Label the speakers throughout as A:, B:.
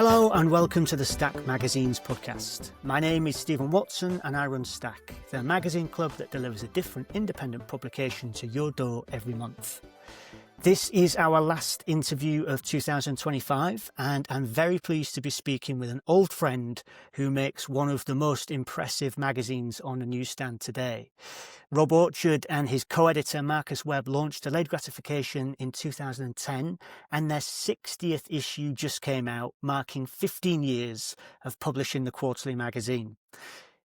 A: Hello and welcome to the Stack Magazine's podcast. My name is Stephen Watson and I run Stack, the magazine club that delivers a different independent publication to your door every month. This is our last interview of 2025 and I'm very pleased to be speaking with an old friend who makes one of the most impressive magazines on the newsstand today. Rob Orchard and his co-editor Marcus Webb launched Delayed Gratification in 2010 and their 60th issue just came out, marking 15 years of publishing the quarterly magazine.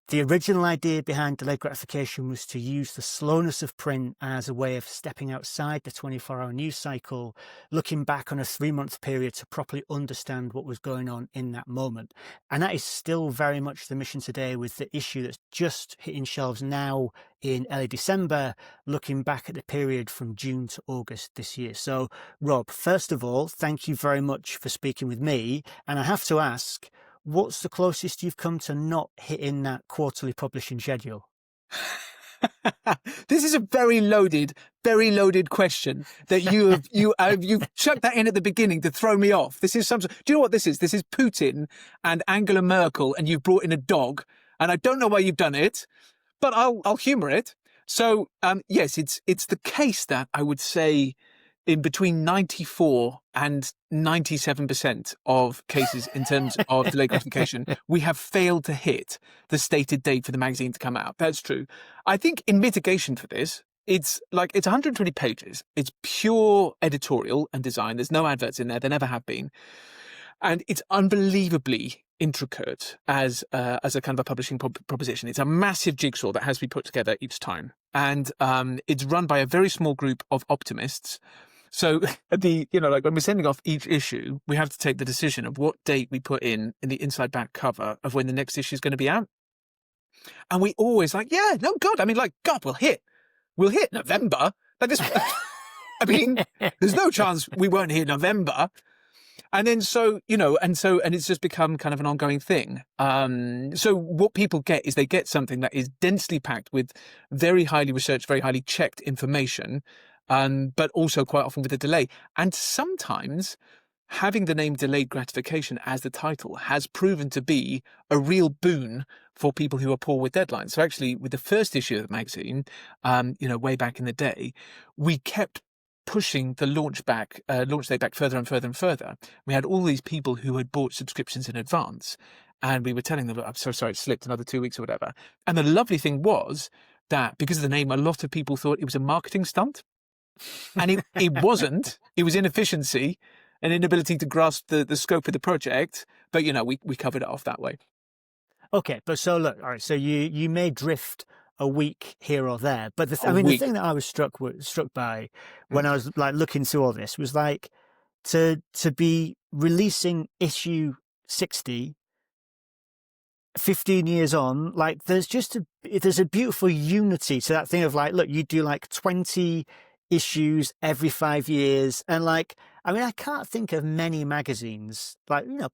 A: The original idea behind Delayed Gratification was to use the slowness of print as a way of stepping outside the 24-hour news cycle, looking back on a 3-month period to properly understand what was going on in that moment. And that is still very much the mission today with the issue that's just hitting shelves now in early December, looking back at the period from June to August this year. So, Rob, first of all, thank you very much for speaking with me. And I have to ask, what's the closest you've come to not hitting that quarterly publishing schedule?
B: This is a very loaded question that you've chucked that in at the beginning to throw me off. This is do you know what this is? This is Putin and Angela Merkel, and you've brought in a dog, and I don't know why you've done it, but I'll humour it. So yes, it's the case that I would say in between 94 and 97% of cases in terms of delayed gratification, we have failed to hit the stated date for the magazine to come out. That's true. I think in mitigation for this, it's 120 pages. It's pure editorial and design. There's no adverts in there. There never have been. And it's unbelievably intricate as a kind of a publishing proposition. It's a massive jigsaw that has to be put together each time. And it's run by a very small group of optimists. So when we're sending off each issue, we have to take the decision of what date we put in the inside back cover of when the next issue is going to be out. And we always God, we'll hit November. Like this, I mean, there's no chance we won't hit November. And then and it's just become kind of an ongoing thing. So what people get is they get something that is densely packed with very highly researched, very highly checked information, but also quite often with a delay. And sometimes having the name Delayed Gratification as the title has proven to be a real boon for people who are poor with deadlines. So actually, with the first issue of the magazine, way back in the day, we kept pushing the launch date back further and further and further. We had all these people who had bought subscriptions in advance, and we were telling them, I'm so sorry, it slipped another 2 weeks or whatever. And the lovely thing was that because of the name, a lot of people thought it was a marketing stunt. And it wasn't. It was inefficiency and inability to grasp the scope of the project. But, we covered it off that way.
A: Okay, but so look, all right, so you may drift a week here or there, but the thing that I was struck by when I was looking through all this was to be releasing issue 60 15 years on, there's a beautiful unity to that thing of look, you do 20 issues every 5 years, and I can't think of many magazines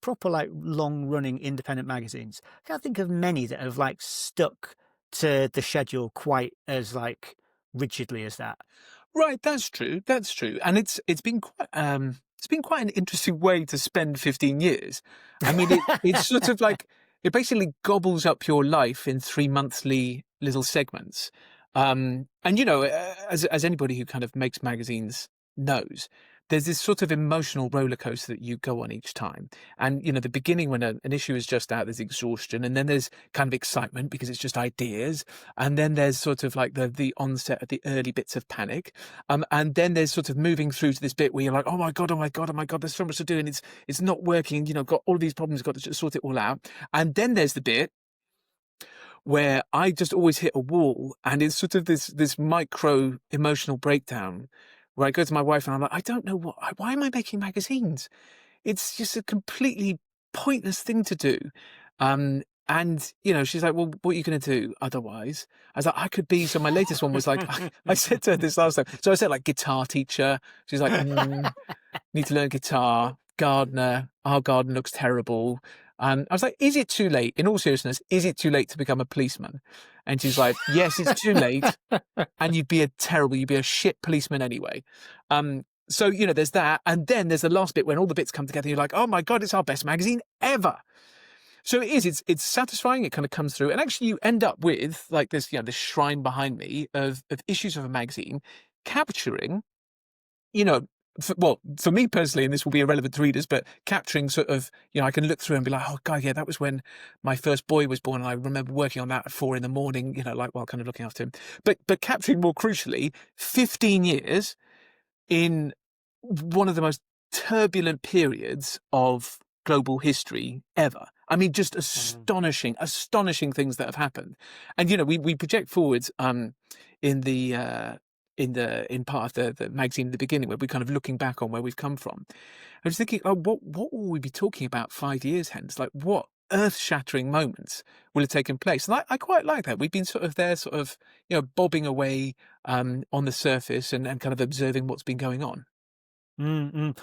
A: proper long running independent magazines. I can't think of many that have stuck to the schedule quite as rigidly as that.
B: Right, that's true, and it's been quite an interesting way to spend 15 years. I mean, it's sort of it basically gobbles up your life in 3 monthly little segments. As anybody who kind of makes magazines knows, there's this sort of emotional roller coaster that you go on each time. And, the beginning when an issue is just out, there's exhaustion, and then there's kind of excitement because it's just ideas. And then there's sort of the onset of the early bits of panic. And then there's sort of moving through to this bit where you're like, oh my God, there's so much to do and it's not working. Got all these problems, got to just sort it all out. And then there's the bit where I just always hit a wall, and it's sort of this micro emotional breakdown where I go to my wife and I'm like, I don't know why am I making magazines? It's just a completely pointless thing to do. And she's like, well, what are you going to do otherwise? I was like, I could be. So my latest one was I said to her this last time. So I said guitar teacher. She's like, need to learn guitar. Gardener. Our garden looks terrible. I was like, is it too late? In all seriousness, is it too late to become a policeman? And she's like, yes, it's too late. And you'd be a shit policeman anyway. So, you know, there's that. And then there's the last bit when all the bits come together. You're like, oh my God, it's our best magazine ever. So it is, it's satisfying. It kind of comes through. And actually you end up with like this, you know, this shrine behind me of issues of a magazine capturing, you know, for me personally, and this will be irrelevant to readers, but capturing sort of, you know, I can look through and be like, oh God, yeah, that was when my first boy was born. And I remember working on that at 4 a.m, you know, like while kind of looking after him. But capturing more crucially, 15 years in one of the most turbulent periods of global history ever. I mean, just astonishing things that have happened. And, you know, we project forwards in part of the magazine at the beginning, where we're kind of looking back on where we've come from. I was thinking, oh, what will we be talking about 5 years hence? Like, what earth-shattering moments will have taken place? And I quite like that. We've been sort of there, sort of, you know, bobbing away on the surface and kind of observing what's been going on.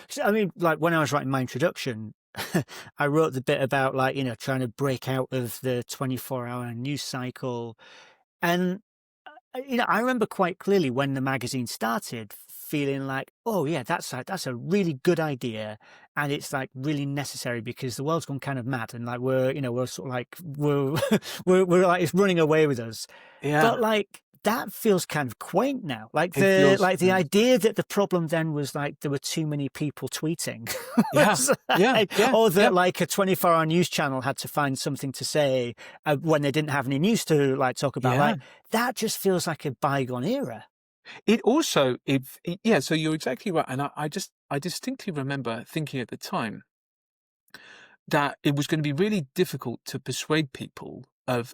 A: So, I mean, like when I was writing my introduction, I wrote the bit about, like, you know, trying to break out of the 24-hour news cycle. And, you know, I remember quite clearly when the magazine started feeling like, oh yeah, that's a really good idea. And it's like really necessary because the world's gone kind of mad, and like we're sort of like, we're like, it's running away with us.
B: Yeah.
A: But like, that feels kind of quaint now. Like the
B: It
A: idea that the problem then was like there were too many people tweeting.
B: Yeah.
A: Or that like a 24-hour news channel had to find something to say when they didn't have any news to like talk about.
B: Yeah.
A: Like, that just feels like a bygone era.
B: It also, yeah, so you're exactly right. And I distinctly remember thinking at the time that it was going to be really difficult to persuade people of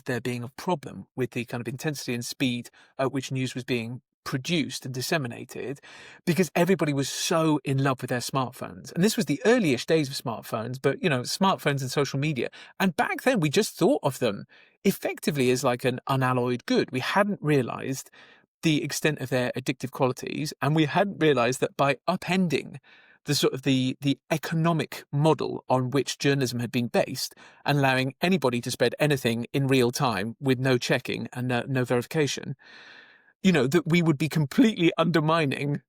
B: there being a problem with the kind of intensity and speed at which news was being produced and disseminated, because everybody was so in love with their smartphones. And this was the earliest days of smartphones, but, you know, smartphones and social media. And back then we just thought of them effectively as like an unalloyed good. We hadn't realized the extent of their addictive qualities, and we hadn't realized that by upending the sort of the economic model on which journalism had been based, and allowing anybody to spread anything in real time with no checking and no verification, you know, that we would be completely undermining,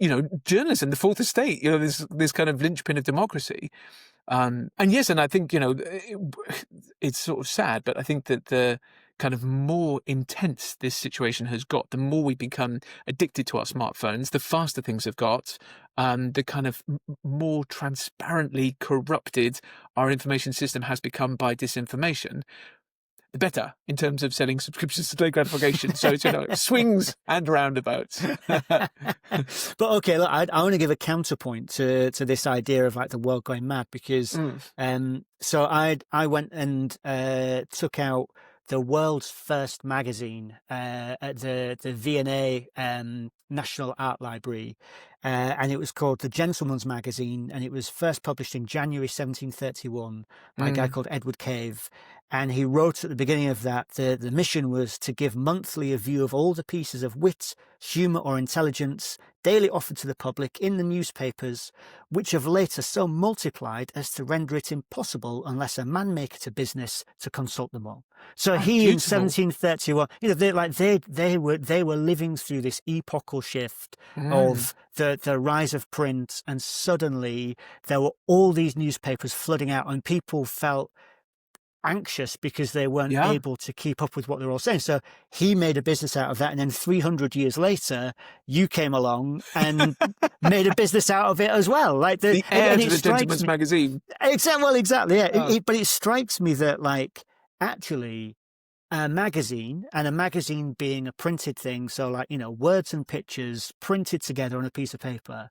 B: you know, journalism, the fourth estate, you know, this kind of linchpin of democracy. And yes, and I think, you know, it's sort of sad, but I think that the kind of more intense this situation has got, the more we become addicted to our smartphones, the faster things have got, the kind of more transparently corrupted our information system has become by disinformation, the better in terms of selling subscriptions to Delayed Gratification. So it's, you know, swings and roundabouts.
A: But okay, look, I want to give a counterpoint to this idea of like the world going mad, because so I went and took out the world's first magazine at the V&A National Art Library, and it was called The Gentleman's Magazine, and it was first published in January 1731 by a guy called Edward Cave. And he wrote at the beginning of that, the mission was to give monthly a view of all the pieces of wit, humour or intelligence daily offered to the public in the newspapers, which have later so multiplied as to render it impossible unless a man make it a business to consult them all. So he in 1731, you know, they were living through this epochal shift of the rise of print, and suddenly there were all these newspapers flooding out, and people felt anxious because they weren't able to keep up with what they were all saying. So he made a business out of that, and then 300 years later you came along and made a business out of it as well, like the
B: heir to the Gentleman's Magazine.
A: Exactly, yeah. But it strikes me that, like, actually a magazine, and a magazine being a printed thing, so like, you know, words and pictures printed together on a piece of paper,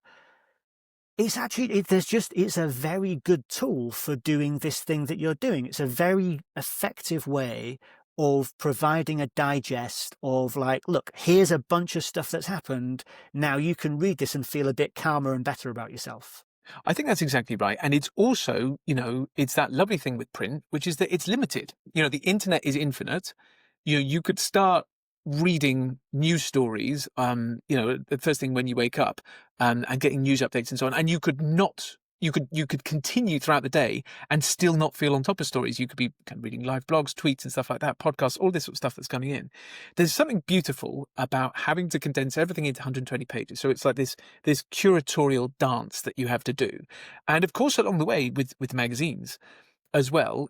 A: it's actually, it's a very good tool for doing this thing that you're doing. It's a very effective way of providing a digest of like, look, here's a bunch of stuff that's happened. Now you can read this and feel a bit calmer and better about yourself.
B: I think that's exactly right. And it's also, you know, it's that lovely thing with print, which is that it's limited. You know, the internet is infinite. You could start reading news stories, you know, the first thing when you wake up, and getting news updates and so on. And you could not, you could continue throughout the day and still not feel on top of stories. You could be kind of reading live blogs, tweets and stuff like that, podcasts, all this sort of stuff that's coming in. There's something beautiful about having to condense everything into 120 pages. So it's like this curatorial dance that you have to do. And of course, along the way with magazines as well,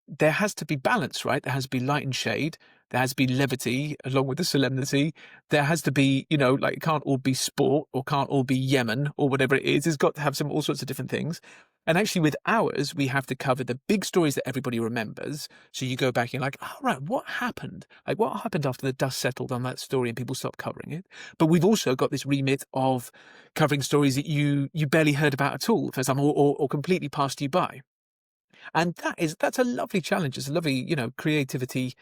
B: there has to be balance, right? There has to be light and shade. There has to be levity along with the solemnity. There has to be, it can't all be sport or can't all be Yemen or whatever it is. It's got to have all sorts of different things. And actually with ours, we have to cover the big stories that everybody remembers. So you go back and you're like, oh, right, what happened? Like what happened after the dust settled on that story and people stopped covering it? But we've also got this remit of covering stories that you barely heard about at all, for example, or completely passed you by. And that's a lovely challenge. It's a lovely, creativity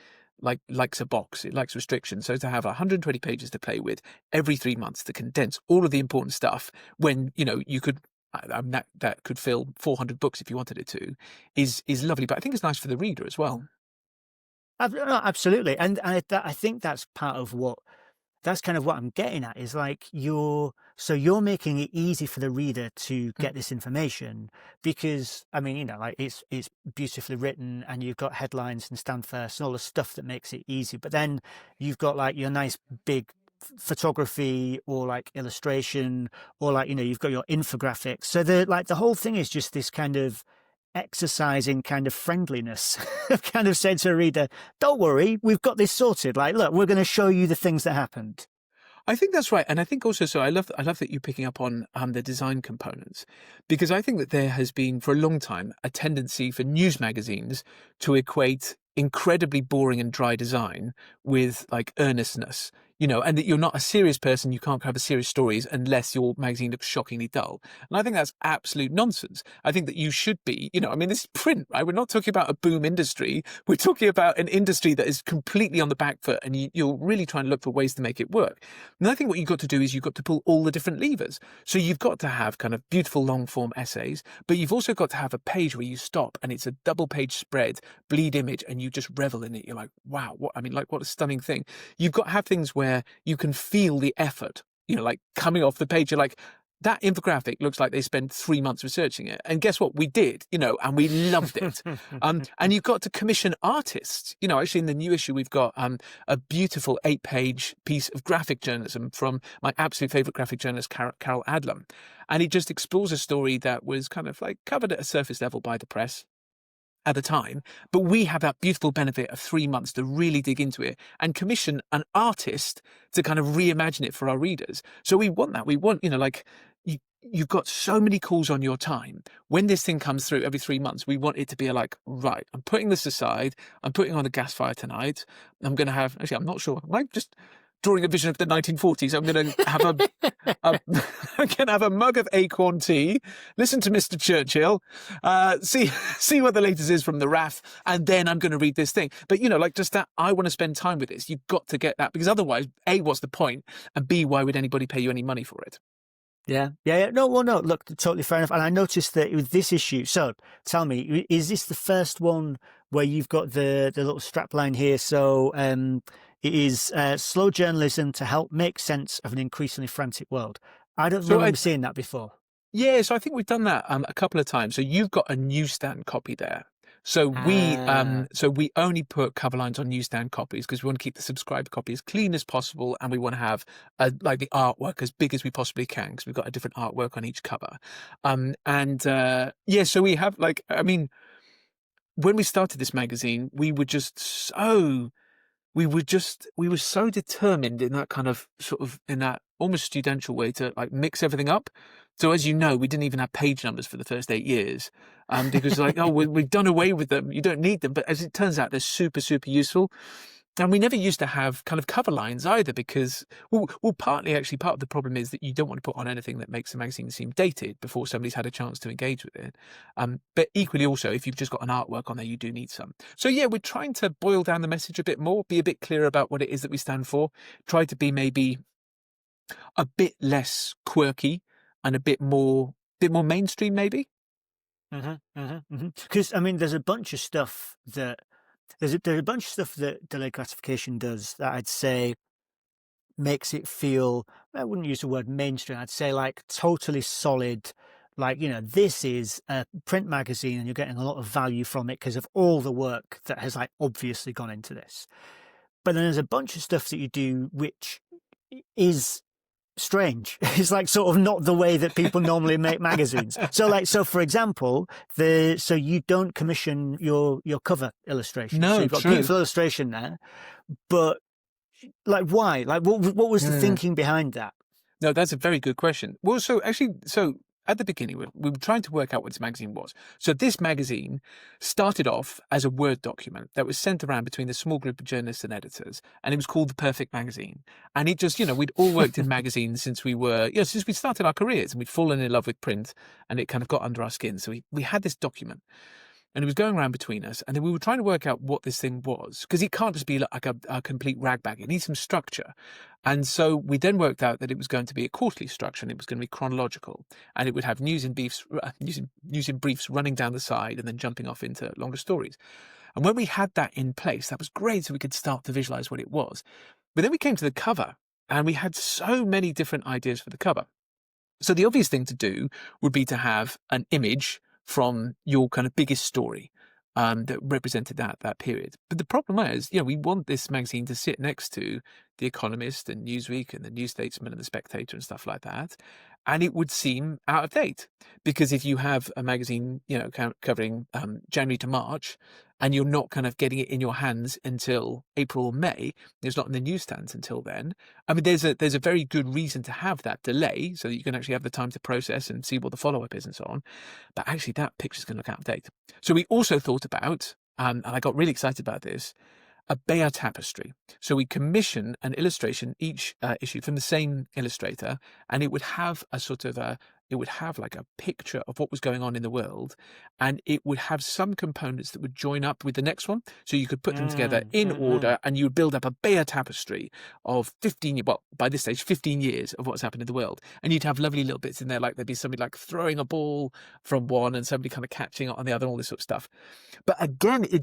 B: likes a box. It likes restrictions. So to have 120 pages to play with every 3 months to condense all of the important stuff when, you could, that could fill 400 books if you wanted it to, is lovely. But I think it's nice for the reader as well.
A: No, absolutely. And I think that's part of that's kind of what I'm getting at, is like you're making it easy for the reader to get this information because, I mean, like it's beautifully written and you've got headlines and stand first and all the stuff that makes it easy. But then you've got like your nice big photography or like illustration or like, you've got your infographics. So the whole thing is just this kind of exercising kind of friendliness of kind of saying to a reader, don't worry, we've got this sorted. Like, look, we're going to show you the things that happened.
B: I think that's right. And I think also, so I love that you're picking up on the design components, because I think that there has been for a long time a tendency for news magazines to equate incredibly boring and dry design with like earnestness, and that you're not a serious person. You can't cover serious stories unless your magazine looks shockingly dull. And I think that's absolute nonsense. I think that you should be, this is print, right? We're not talking about a boom industry. We're talking about an industry that is completely on the back foot and you're really trying to look for ways to make it work. And I think what you've got to do is you've got to pull all the different levers. So you've got to have kind of beautiful long form essays, but you've also got to have a page where you stop and it's a double page spread, bleed image, and you just revel in it. You're like, wow, what a stunning thing. You've got to have things where you can feel the effort, like coming off the page. You're like, that infographic looks like they spent 3 months researching it. And guess what? We did, and we loved it. And you've got to commission artists. Actually in the new issue, we've got a beautiful 8-page piece of graphic journalism from my absolute favorite graphic journalist, Carol Adlam. And it just explores a story that was kind of like covered at a surface level by the press at the time, but we have that beautiful benefit of 3 months to really dig into it and commission an artist to kind of reimagine it for our readers. So we want that. We want, you've got so many calls on your time. When this thing comes through every 3 months, we want it to be like, right, I'm putting this aside. I'm putting on a gas fire tonight. I'm going to have, actually, I'm not sure. I might just drawing a vision of the 1940s. I'm going to have I'm going to have a mug of acorn tea, listen to Mr. Churchill, see what the latest is from the RAF, and then I'm going to read this thing. But, just that, I want to spend time with this. You've got to get that, because otherwise, A, what's the point? And B, why would anybody pay you any money for it?
A: Yeah. No, look, totally fair enough. And I noticed that with this issue, so tell me, is this the first one where you've got the little strap line here? So it is slow journalism to help make sense of an increasingly frantic world. I don't remember seeing that before. Yeah,
B: so I think we've done that a couple of times. So you've got a newsstand copy there. So we only put cover lines on newsstand copies because we want to keep the subscribed copy as clean as possible, and we want to have like the artwork as big as we possibly can, because we've got a different artwork on each cover. So we have when we started this magazine, we were so determined in that kind of in that almost studential way to like mix everything up. So as you know, we didn't even have page numbers for the first 8 years because we've done away with them. You don't need them. But as it turns out, they're super, super useful. And we never used to have kind of cover lines either because, part of the problem is that you don't want to put on anything that makes the magazine seem dated before somebody's had a chance to engage with it. But equally also, if you've just got an artwork on there, you do need some. So yeah, we're trying to boil down the message a bit more, be a bit clearer about what it is that we stand for, try to be maybe a bit less quirky and a bit more mainstream maybe.
A: Because there's a bunch of stuff that delayed gratification does that I'd say makes it feel, I wouldn't use the word mainstream, I'd say like totally solid, Like, this is a print magazine and you're getting a lot of value from it because of all the work that has like obviously gone into this. But then there's a bunch of stuff that you do which is strange. It's like sort of not the way that people normally make magazines. So for example, so you don't commission your cover illustration.
B: No,
A: so you've got
B: true.
A: beautiful illustration there, but like why? Like what was the thinking behind that?
B: No, that's a very good question. Well, so at the beginning, we were trying to work out what this magazine was. So this magazine started off as a Word document that was sent around between a small group of journalists and editors, and it was called The Perfect Magazine. And it just, we'd all worked in magazines since we started our careers, and we'd fallen in love with print, and it kind of got under our skin. So we had this document. And it was going around between us, and then we were trying to work out what this thing was, because it can't just be like a complete ragbag. It needs some structure. And so we then worked out that it was going to be a quarterly structure, and it was going to be chronological, and it would have news in briefs running down the side and then jumping off into longer stories. And when we had that in place, that was great, so we could start to visualize what it was. But then we came to the cover, and we had so many different ideas for the cover. So the obvious thing to do would be to have an image from your kind of biggest story that represented that period. But the problem is, we want this magazine to sit next to The Economist and Newsweek and the New Statesman and the Spectator and stuff like that. And it would seem out of date, because if you have a magazine, covering January to March, and you're not kind of getting it in your hands until April or May, it's not in the newsstands until then. I mean, there's a very good reason to have that delay so that you can actually have the time to process and see what the follow-up is and so on. But actually, that picture's going to look out of date. So we also thought about, and I got really excited about this, a Bayeux tapestry. So we commission an illustration each issue from the same illustrator, and it would have like a picture of what was going on in the world, and it would have some components that would join up with the next one. So you could put them together in order, and you would build up a Bayeux tapestry of 15 years of what's happened in the world. And you'd have lovely little bits in there, like there'd be somebody like throwing a ball from one and somebody kind of catching it on the other, and all this sort of stuff. But again, it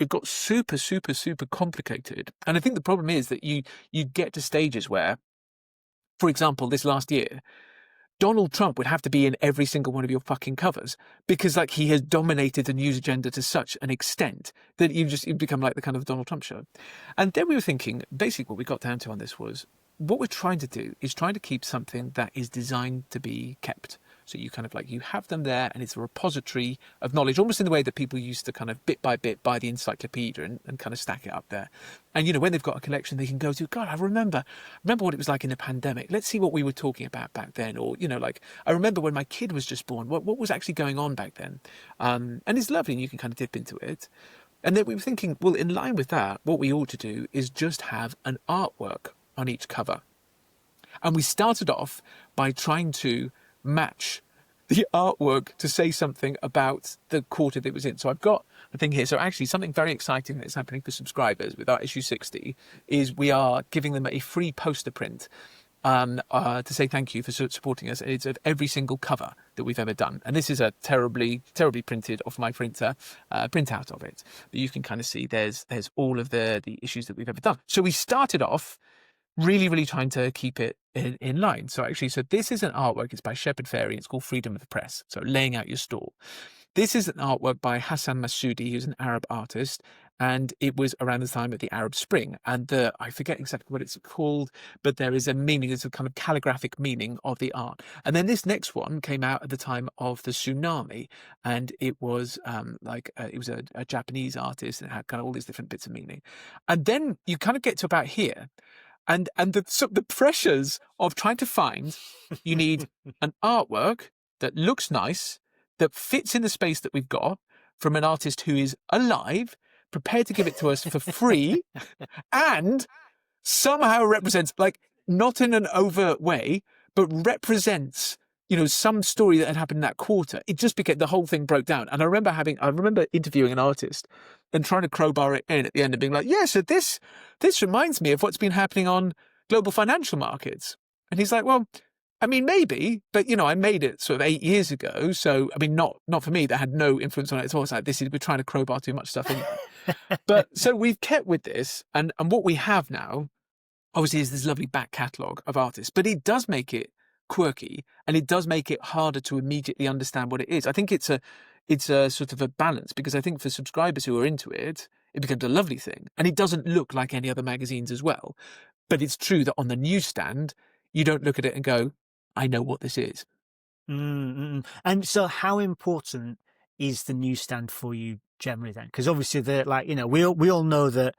B: got super, super, super complicated. And I think the problem is that you get to stages where, for example, this last year, Donald Trump would have to be in every single one of your fucking covers, because like he has dominated the news agenda to such an extent that you become like the kind of Donald Trump show. And then we were thinking, basically what we got down to on this was, what we're trying to do is trying to keep something that is designed to be kept. So you kind of like, you have them there, and it's a repository of knowledge, almost in the way that people used to kind of bit by bit buy the encyclopedia and kind of stack it up there. And, when they've got a collection, they can go to, God, I remember what it was like in the pandemic. Let's see what we were talking about back then. Or, I remember when my kid was just born, what was actually going on back then? And it's lovely, and you can kind of dip into it. And then we were thinking, well, in line with that, what we ought to do is just have an artwork on each cover. And we started off by trying to match the artwork to say something about the quarter that it was in. So I've got a thing here. So actually something very exciting that's happening for subscribers with our issue 60 is we are giving them a free poster print to say thank you for supporting us. It's of every single cover that we've ever done. And this is a terribly printed off my printer, printout of it. But you can kind of see there's all of the issues that we've ever done. So we started off really, really trying to keep it in line. So this is an artwork. It's by Shepard Fairey. It's called Freedom of the Press. So laying out your stall. This is an artwork by Hassan Massoudi, who's an Arab artist. And it was around the time of the Arab Spring. And I forget exactly what it's called, but there is a meaning, there's a kind of calligraphic meaning of the art. And then this next one came out at the time of the tsunami. And it was it was a Japanese artist, and it had kind of all these different bits of meaning. And then you kind of get to about here. And the pressures of trying to find, you need an artwork that looks nice, that fits in the space that we've got, from an artist who is alive, prepared to give it to us for free, and somehow represents, like, not in an overt way, but represents, some story that had happened in that quarter. It just became, the whole thing broke down. And I remember interviewing an artist and trying to crowbar it in at the end and being like, yeah, so this reminds me of what's been happening on global financial markets. And he's like, well, I mean, maybe, but, I made it sort of 8 years ago. So, I mean, not for me, that had no influence on it at all. It's like, we're trying to crowbar too much stuff in. But so we've kept with this. And what we have now, obviously, is this lovely back catalogue of artists, but it does make it quirky, and it does make it harder to immediately understand what it is. I think it's a sort of a balance, because I think for subscribers who are into it, it becomes a lovely thing, and it doesn't look like any other magazines as well. But it's true that on the newsstand, you don't look at it and go, I know what this is.
A: And so how important is the newsstand for you generally then? Because obviously we all know that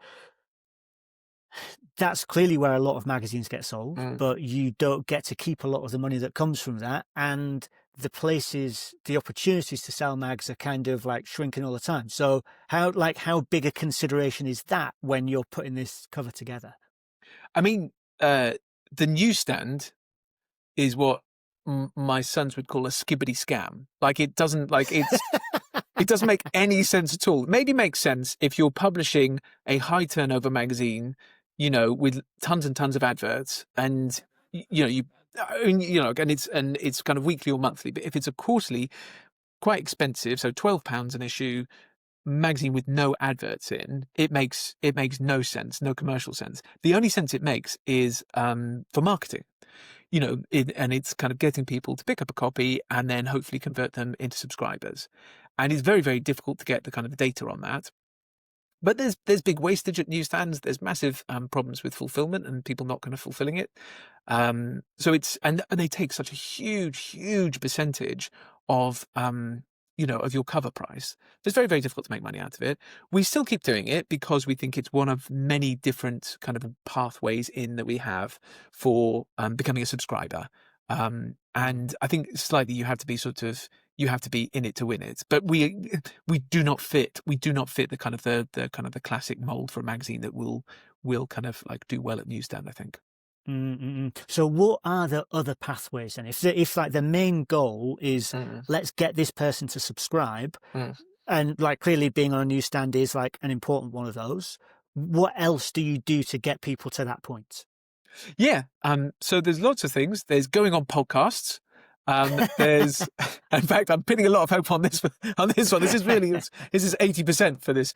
A: that's clearly where a lot of magazines get sold, but you don't get to keep a lot of the money that comes from that. And the opportunities to sell mags are kind of like shrinking all the time. So how big a consideration is that when you're putting this cover together?
B: I mean, the newsstand is what my sons would call a skibbity scam. Like, it doesn't it doesn't make any sense at all. It maybe makes sense if you're publishing a high turnover magazine, with tons and tons of adverts, and and it's kind of weekly or monthly. But if it's a quarterly, quite expensive, so £12 an issue magazine with no adverts in, it makes no sense, no commercial sense. The only sense it makes is for marketing. And it's kind of getting people to pick up a copy and then hopefully convert them into subscribers. And it's very, very difficult to get the kind of data on that. But there's big wastage at newsstands. There's massive problems with fulfillment and people not kind of fulfilling it. So it's and they take such a huge percentage of of your cover price. So it's very, very difficult to make money out of it. We still keep doing it because we think it's one of many different kind of pathways in that we have for becoming a subscriber. And I think slightly you have to be in it to win it. But we do not fit the kind of the classic mold for a magazine that will kind of like do well at newsstand, I think.
A: So what are the other pathways then? If like the main goal is let's get this person to subscribe, and like clearly being on a newsstand is like an important one of those, what else do you do to get people to that point?
B: Yeah. So there's lots of things. There's going on podcasts. There's, in fact, I'm pinning a lot of hope on this one. This is 80% for this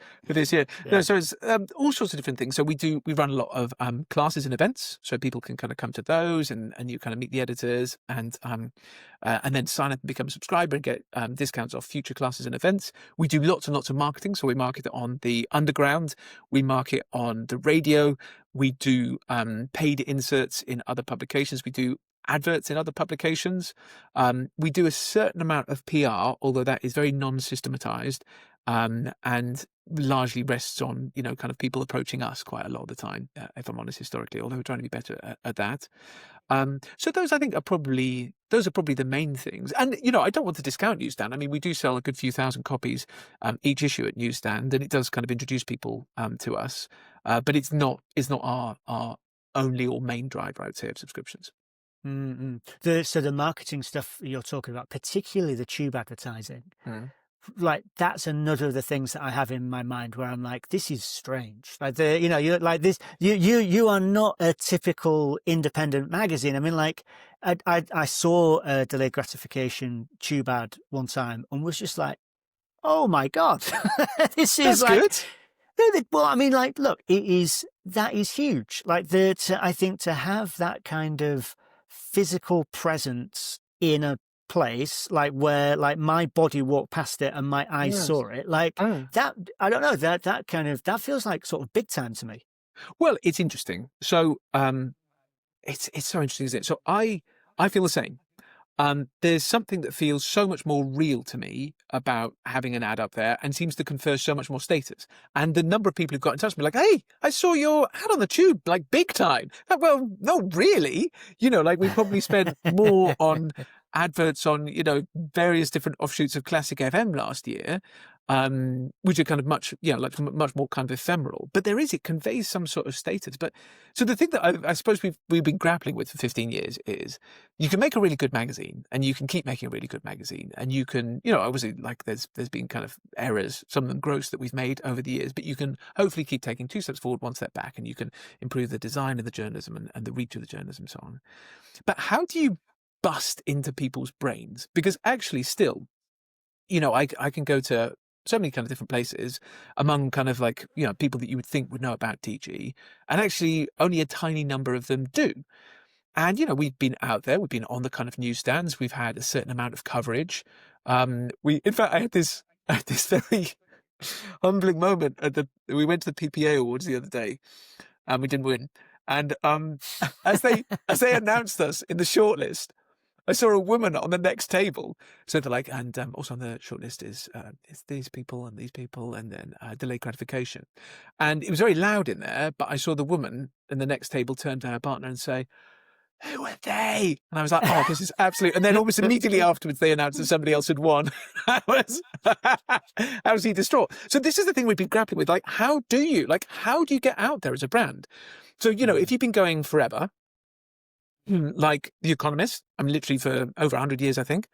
B: year.
A: Yeah.
B: No, so it's all sorts of different things. So we run a lot of classes and events, so people can kind of come to those, and you kind of meet the editors, and then sign up and become a subscriber and get discounts off future classes and events. We do lots and lots of marketing. So we market it on the underground. We market on the radio. We do paid inserts in other publications. We do adverts in other publications. We do a certain amount of PR, although that is very non-systematized, and largely rests on, kind of people approaching us quite a lot of the time, if I'm honest, historically, although we're trying to be better at that. So those, I think, are probably the main things. And, I don't want to discount Newsstand. I mean, we do sell a good few thousand copies each issue at Newsstand, and it does kind of introduce people to us. But it's not our only or main driver, I would say, of subscriptions.
A: So the marketing stuff you're talking about, particularly the tube advertising, like that's another of the things that I have in my mind where I'm like, this is strange. Like you're like this, you are not a typical independent magazine. I mean, like I saw a Delayed Gratification tube ad one time and was just like, oh my God, this is
B: That's
A: like
B: good.
A: Well, I mean, like, look, that is huge. Like I think to have that kind of physical presence in a place like where like my body walked past it and my eyes saw it, like that, I don't know, that feels like sort of big time to me.
B: Well, it's interesting. So it's so interesting, isn't it? So I feel the same. There's something that feels so much more real to me about having an ad up there, and seems to confer so much more status. And the number of people who've got in touch with me, like, hey, I saw your ad on the tube, like big time. Like, well, no, really. Like we probably spent more on adverts on, various different offshoots of Classic FM last year, which are kind of much more kind of ephemeral. But it conveys some sort of status. But so the thing that I suppose we've been grappling with for 15 years is you can make a really good magazine, and you can keep making a really good magazine, and you can, obviously, like there's been kind of errors, some of them gross, that we've made over the years, but you can hopefully keep taking 2 steps forward, 1 step back, and you can improve the design of the journalism and the reach of the journalism and so on. But how do you bust into people's brains? Because actually still, I can go to so many kind of different places among kind of like, people that you would think would know about DG, and actually only a tiny number of them do. And, we've been out there, we've been on the kind of newsstands, we've had a certain amount of coverage. In fact, I had this very humbling moment we went to the PPA Awards the other day, and we didn't win. And as they announced us in the shortlist, I saw a woman on the next table. So they're like, and also on the shortlist is these people, and then delayed gratification. And it was very loud in there, but I saw the woman in the next table turn to her partner and say, "Who are they?" And I was like, "Oh, this is absolute." And then almost immediately afterwards, they announced that somebody else had won. I was he distraught. So this is the thing we've been grappling with. Like, how do you get out there as a brand? So, if you've been going forever, like The Economist, I mean, literally for over 100 years, I think,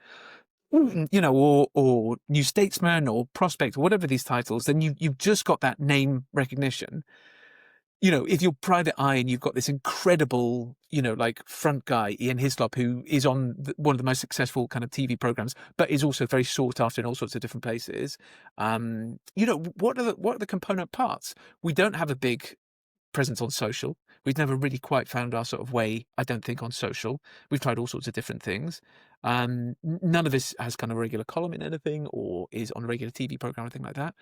B: or New Statesman or Prospect or whatever these titles, then you've just got that name recognition. If you're Private Eye and you've got this incredible, like front guy, Ian Hislop, who is on one of the most successful kind of TV programs, but is also very sought after in all sorts of different places. What are the component parts? We don't have a big presence on social. We've never really quite found our sort of way, I don't think, on social. We've tried all sorts of different things. None of this has kind of a regular column in anything or is on a regular TV program or anything like that.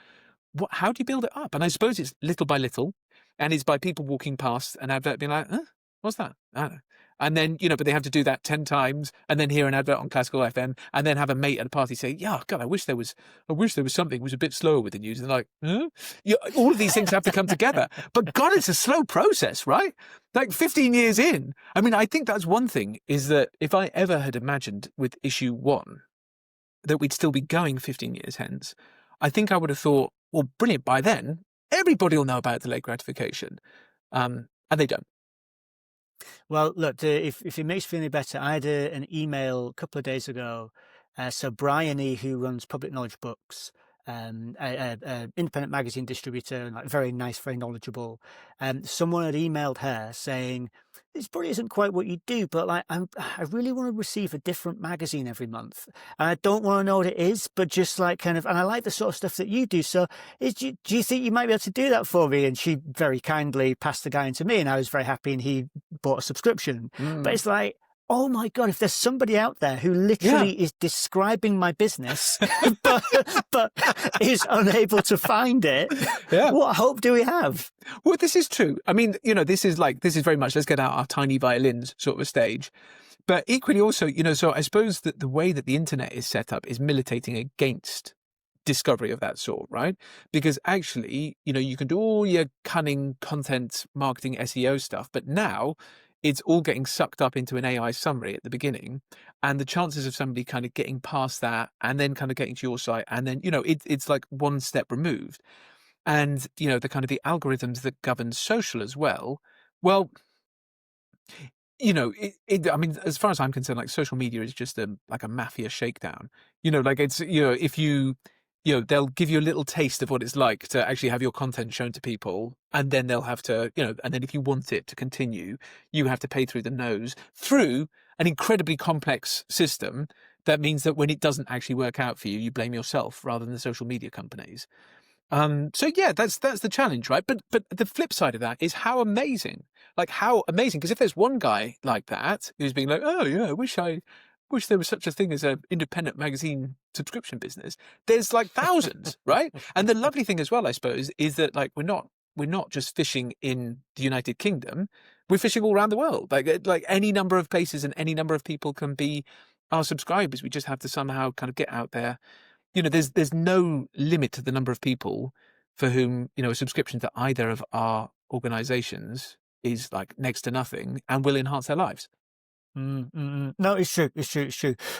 B: How do you build it up? And I suppose it's little by little, and it's by people walking past an advert being like, "Huh? What's that?" I don't know. And then, but they have to do that 10 times and then hear an advert on Classical FM and then have a mate at a party say, "Yeah, God, I wish there was something that was a bit slower with the news." And they're like, "Huh?" All of these things have to come together. But God, it's a slow process, right? Like 15 years in. I mean, I think that's one thing, is that if I ever had imagined with issue 1 that we'd still be going 15 years hence, I think I would have thought, well, brilliant, by then, everybody will know about delayed gratification. And they don't.
A: Well, look, if it makes you feel any better, I had an email a couple of days ago. So Brian E., who runs Public Knowledge Books, a independent magazine distributor, and like very nice, very knowledgeable. Someone had emailed her saying, "This probably isn't quite what you do, but like I really want to receive a different magazine every month, and I don't want to know what it is, but just like kind of, and I like the sort of stuff that you do. So, do you think you might be able to do that for me?" And she very kindly passed the guy into me, and I was very happy, and he bought a subscription. But it's like, oh my God, if there's somebody out there who literally is describing my business, but is unable to find it, what hope do we have?
B: Well, this is true. I mean, this is very much, let's get out our tiny violins sort of a stage. But equally also, so I suppose that the way that the internet is set up is militating against discovery of that sort, right? Because actually, you can do all your cunning content marketing SEO stuff, but now it's all getting sucked up into an AI summary at the beginning, and the chances of somebody kind of getting past that and then kind of getting to your site, and then, it's like one step removed. And, the kind of the algorithms that govern social as well, well, I mean, as far as I'm concerned, like social media is just like a mafia shakedown. Like it's, if they'll give you a little taste of what it's like to actually have your content shown to people, and then they'll have to, and then if you want it to continue, you have to pay through the nose through an incredibly complex system that means that when it doesn't actually work out for you, you blame yourself rather than the social media companies. So yeah, that's the challenge, right? But the flip side of that is how amazing, because if there's one guy like that who's being like, "Oh yeah, I wish there was such a thing as an independent magazine subscription business," there's like thousands, right? And the lovely thing as well, I suppose, is that like we're not just fishing in the United Kingdom, we're fishing all around the world. Like any number of places and any number of people can be our subscribers. We just have to somehow kind of get out there. There's no limit to the number of people for whom, a subscription to either of our organizations is like next to nothing and will enhance their lives.
A: No, it's true.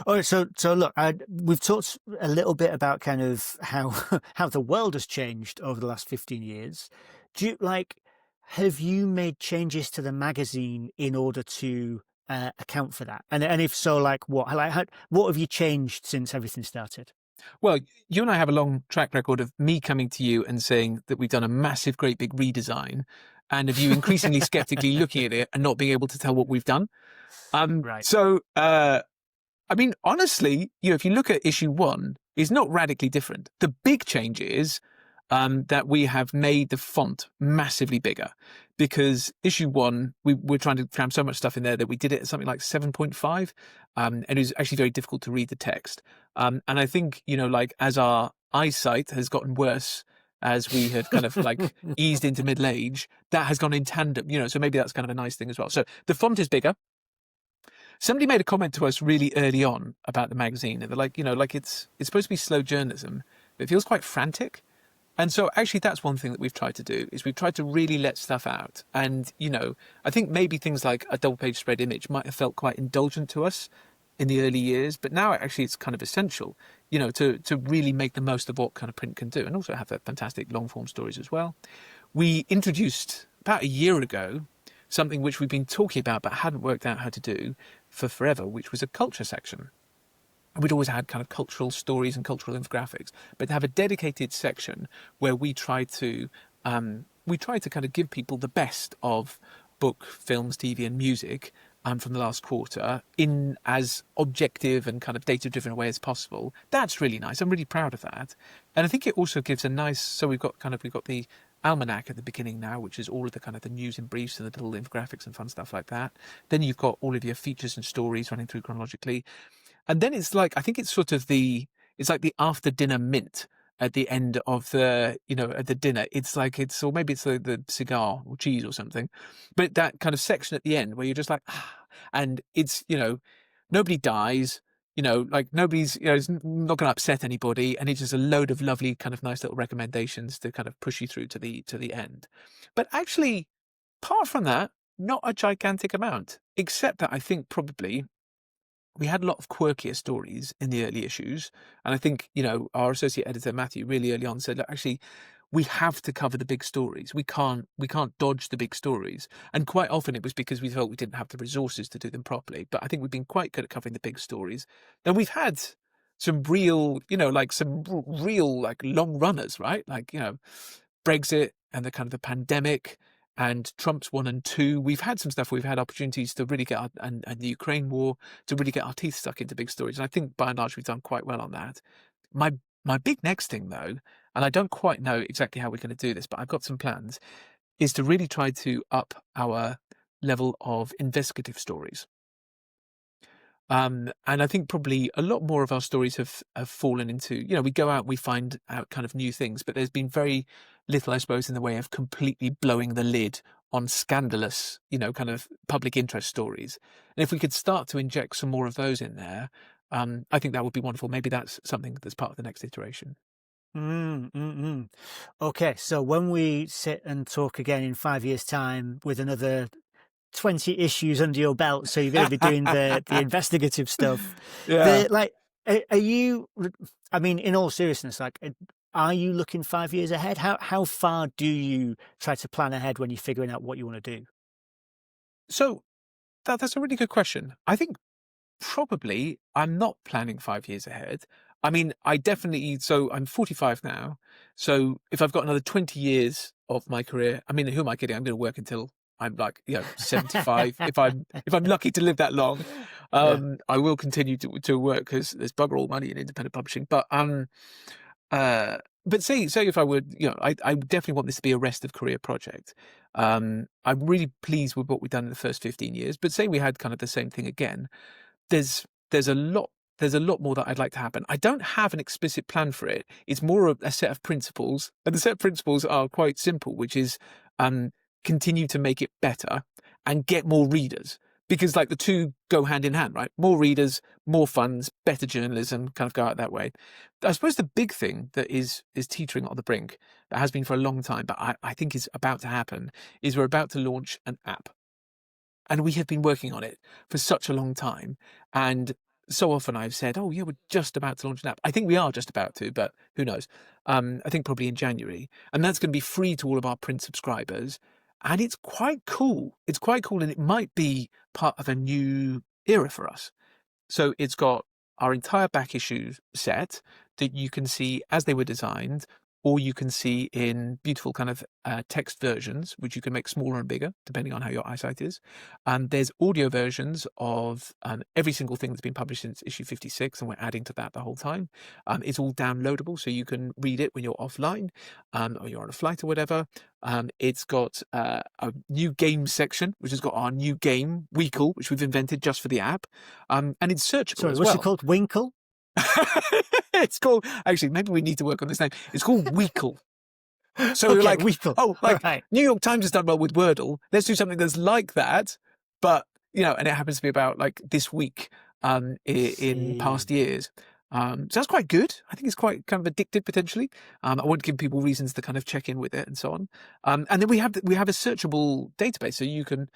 A: All right, so look, we've talked a little bit about kind of how how the world has changed over the last 15 years. Have you made changes to the magazine in order to account for that? And if so, like what have you changed since everything started?
B: Well, you and I have a long track record of me coming to you and saying that we've done a massive, great big redesign, and of you increasingly skeptically looking at it and not being able to tell what we've done.
A: Right.
B: So, I mean, honestly, if you look at issue 1, it's not radically different. The big change is that we have made the font massively bigger, because issue 1, we're trying to cram so much stuff in there that we did it at something like 7.5, and it was actually very difficult to read the text. And I think, like as our eyesight has gotten worse, as we have kind of like eased into middle age, that has gone in tandem, so maybe that's kind of a nice thing as well. So the font is bigger. Somebody made a comment to us really early on about the magazine, and they're like, like it's supposed to be slow journalism, but it feels quite frantic. And so actually that's one thing that we've tried to do, is we've tried to really let stuff out. And, I think maybe things like a double page spread image might have felt quite indulgent to us in the early years, but now actually it's kind of essential, to really make the most of what kind of print can do, and also have that fantastic long form stories as well. We introduced about a year ago something which we've been talking about but hadn't worked out how to do for forever, which was a culture section. We'd always had kind of cultural stories and cultural infographics, but to have a dedicated section where we try to kind of give people the best of book, films, TV, and music from the last quarter in as objective and kind of data-driven a way as possible. That's really nice. I'm really proud of that, and I think it also gives a nice. So we've got the almanac at the beginning now, which is all of the kind of the news in briefs and the little infographics and fun stuff like that. Then you've got all of your features and stories running through chronologically. And then it's like, I think it's sort of it's like the after dinner mint at the end of the, at the dinner. It's like, or maybe it's the cigar or cheese or something, but that kind of section at the end where you're just like, and it's, nobody dies, like nobody's, it's not going to upset anybody. And it's just a load of lovely kind of nice little recommendations to kind of push you through to the end. But actually, apart from that, not a gigantic amount, except that I think probably we had a lot of quirkier stories in the early issues. And I think, our associate editor, Matthew, really early on said, look, actually, we have to cover the big stories. We can't dodge the big stories. And quite often it was because we felt we didn't have the resources to do them properly. But I think we've been quite good at covering the big stories. Then we've had some real, like long runners, right? Like, Brexit and the kind of the pandemic and Trump's 1 and 2. We've had some stuff. We've had opportunities to really get and the Ukraine war, to really get our teeth stuck into big stories. And I think by and large we've done quite well on that. My big next thing though, and I don't quite know exactly how we're going to do this, but I've got some plans, is to really try to up our level of investigative stories. And I think probably a lot more of our stories have fallen into, we go out, we find out kind of new things, but there's been very little, I suppose, in the way of completely blowing the lid on scandalous, kind of public interest stories. And if we could start to inject some more of those in there, I think that would be wonderful. Maybe that's something that's part of the next iteration.
A: Okay, so when we sit and talk again in 5 years' time with another 20 issues under your belt, so you're going to be doing the investigative stuff.
B: Yeah.
A: Are you, I mean, in all seriousness, like, are you looking 5 years ahead? How far do you try to plan ahead when you're figuring out what you want to do?
B: So that's a really good question. I think probably I'm not planning 5 years ahead. I mean, so I'm 45 now. So if I've got another 20 years of my career, I mean, who am I kidding? I'm going to work until I'm like, 75. if I'm lucky to live that long, I will continue to work because there's bugger all money in independent publishing. But say if I would, I definitely want this to be a rest of career project. I'm really pleased with what we've done in the first 15 years. But say we had kind of the same thing again, there's a lot more that I'd like to happen. I don't have an explicit plan for it. It's more of a set of principles, and the set of principles are quite simple, which is continue to make it better and get more readers, because like the two go hand in hand, right? More readers, more funds, better journalism, kind of go out that way. I suppose the big thing that is teetering on the brink, that has been for a long time, but I think is about to happen, is we're about to launch an app. And we have been working on it for such a long time. And so often I've said, oh, yeah, we're just about to launch an app. I think we are just about to, but who knows? I think probably in January. And that's going to be free to all of our print subscribers. And it's quite cool. It's quite cool. And it might be part of a new era for us. So it's got our entire back issue set that you can see as they were designed, or you can see in beautiful kind of text versions, which you can make smaller and bigger, depending on how your eyesight is. There's audio versions of every single thing that's been published since issue 56, and we're adding to that the whole time. It's all downloadable, so you can read it when you're offline, or you're on a flight or whatever. It's got a new game section, which has got our new game, Weekle, which we've invented just for the app. And it's searchable
A: Sorry,
B: as
A: what's
B: well.
A: it called? Winkle?
B: It's called, actually, maybe we need to work on this name. It's called Weekle. So
A: Okay,
B: we're like,
A: Weekle.
B: oh, like
A: Right.
B: New York Times has done well with Wordle. Let's do something that's like that, but and it happens to be about like this week in past years. So that's quite good. I think it's quite kind of addictive potentially. I want to give people reasons to kind of check in with it and so on. And then we have a searchable database, so you can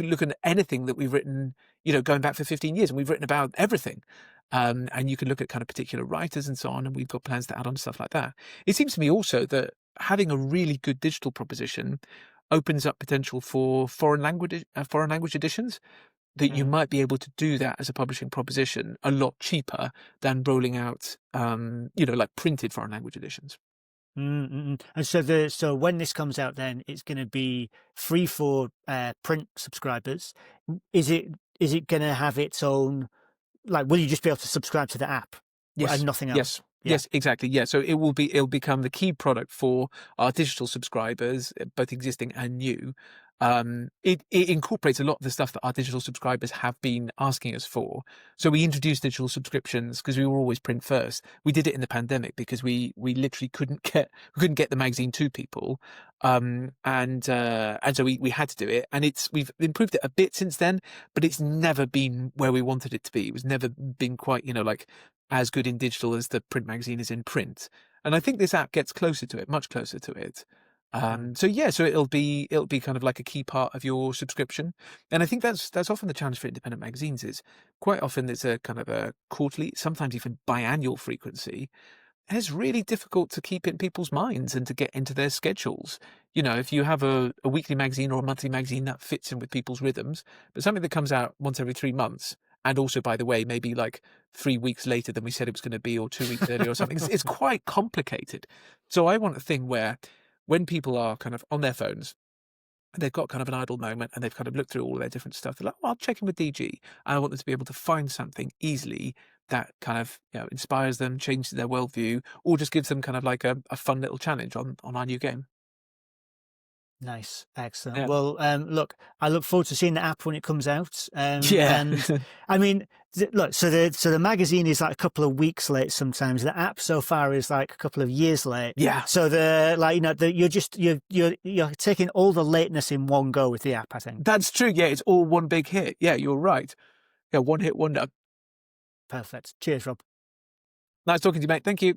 B: look at anything that we've written, going back for 15 years, and we've written about everything. And you can look at kind of particular writers and so on, and we've got plans to add on stuff like that. It seems to me also that having a really good digital proposition opens up potential for foreign language editions, that you might be able to do that as a publishing proposition a lot cheaper than rolling out, like printed foreign language editions.
A: And so when this comes out, then it's going to be free for print subscribers. Is it going to have its own? Like, will you just be able to subscribe to the app?
B: Yes.
A: And nothing else?
B: Yes. Yeah. Yes, exactly. Yeah. So it'll become the key product for our digital subscribers, both existing and new. It incorporates a lot of the stuff that our digital subscribers have been asking us for. So we introduced digital subscriptions because we were always print first. We did it in the pandemic because we literally couldn't get the magazine to people. And so we had to do it, and we've improved it a bit since then, but it's never been where we wanted it to be. It was never been quite, like as good in digital as the print magazine is in print. And I think this app gets closer to it, much closer to it. So it'll be kind of like a key part of your subscription. And I think that's often the challenge for independent magazines. Is quite often there's a kind of a quarterly, sometimes even biannual frequency. And it's really difficult to keep in people's minds and to get into their schedules. If you have a weekly magazine or a monthly magazine, that fits in with people's rhythms, but something that comes out once every 3 months, and also, by the way, maybe like 3 weeks later than we said it was going to be, or 2 weeks earlier or something, it's quite complicated. So I want a thing where when people are kind of on their phones, they've got kind of an idle moment and they've kind of looked through all their different stuff, they're like, well, I'll check in with DG. And I want them to be able to find something easily that kind of inspires them, changes their worldview, or just gives them kind of like a fun little challenge on our new game.
A: Nice. Excellent.
B: Yeah.
A: Well, look, I look forward to seeing the app when it comes out.
B: Yeah.
A: And I mean, look, so the magazine is like a couple of weeks late sometimes. The app so far is like a couple of years late.
B: Yeah.
A: So you're taking all the lateness in one go with the app, I think.
B: That's true. Yeah, it's all one big hit. Yeah, you're right. Yeah, one hit wonder.
A: Perfect. Cheers, Rob.
B: Nice talking to you, mate. Thank you.